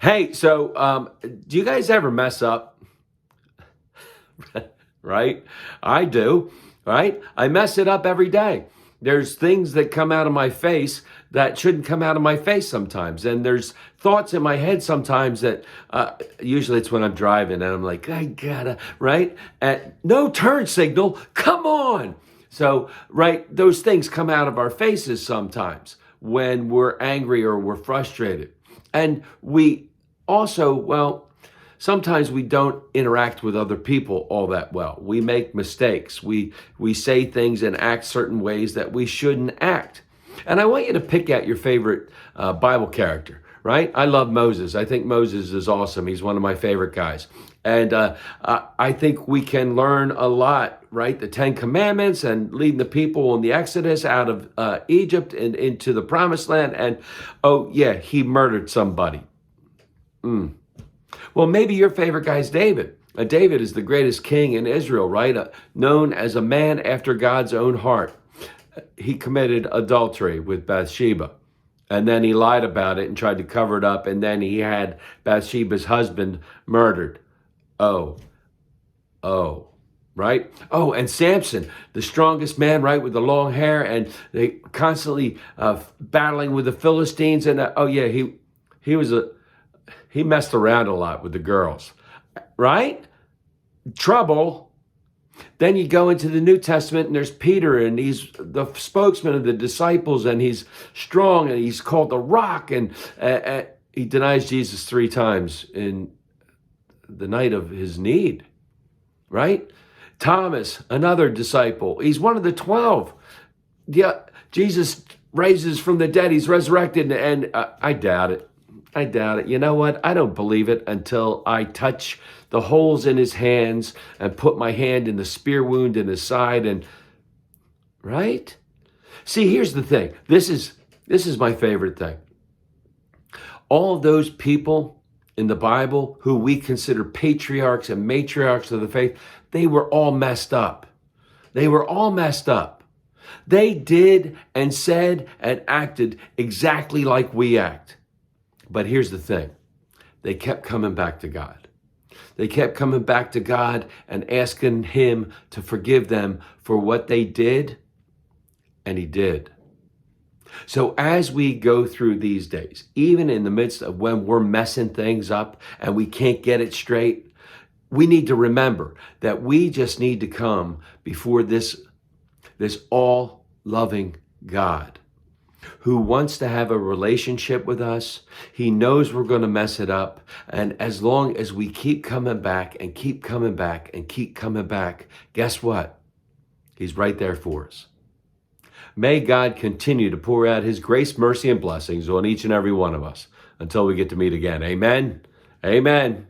Hey, do you guys ever mess up? Right? I do, right? I mess it up every day. There's things that come out of my face that shouldn't come out of my face sometimes. And there's thoughts in my head sometimes that usually it's when I'm driving and I'm like, I gotta, right? No turn signal, come on. So, right, those things come out of our faces sometimes when we're angry or we're frustrated. And we also, well, sometimes we don't interact with other people all that well. We make mistakes. We say things and act certain ways that we shouldn't act. And I want you to pick out your favorite Bible character, right? I love Moses. I think Moses is awesome. He's one of my favorite guys. And I think we can learn a lot, right? The Ten Commandments and leading the people in the Exodus out of Egypt and into the Promised Land. And oh yeah, he murdered somebody. Well, maybe your favorite guy is David. David is the greatest king in Israel, right? Known as a man after God's own heart. He committed adultery with Bathsheba, and then he lied about it and tried to cover it up, and then he had Bathsheba's husband murdered. Oh, right? Oh, and Samson, the strongest man, right, with the long hair, and they constantly battling with the Philistines, and he messed around a lot with the girls, right? Trouble. Then you go into the New Testament and there's Peter and he's the spokesman of the disciples and he's strong and he's called the rock and he denies Jesus 3 times in the night of his need, right? Thomas, another disciple, he's one of the 12. Yeah, Jesus raises from the dead, he's resurrected, and I doubt it. I doubt it. You know what? I don't believe it until I touch the holes in his hands and put my hand in the spear wound in his side and right? See, here's the thing. This is my favorite thing. All of those people in the Bible who we consider patriarchs and matriarchs of the faith, they were all messed up. They were all messed up. They did and said and acted exactly like we act. But here's the thing. They kept coming back to God. They kept coming back to God and asking him to forgive them for what they did, and he did. So as we go through these days, even in the midst of when we're messing things up and we can't get it straight, we need to remember that we just need to come before this all-loving God who wants to have a relationship with us. He knows we're going to mess it up. And as long as we keep coming back and keep coming back and keep coming back, guess what? He's right there for us. May God continue to pour out his grace, mercy, and blessings on each and every one of us until we get to meet again. Amen. Amen.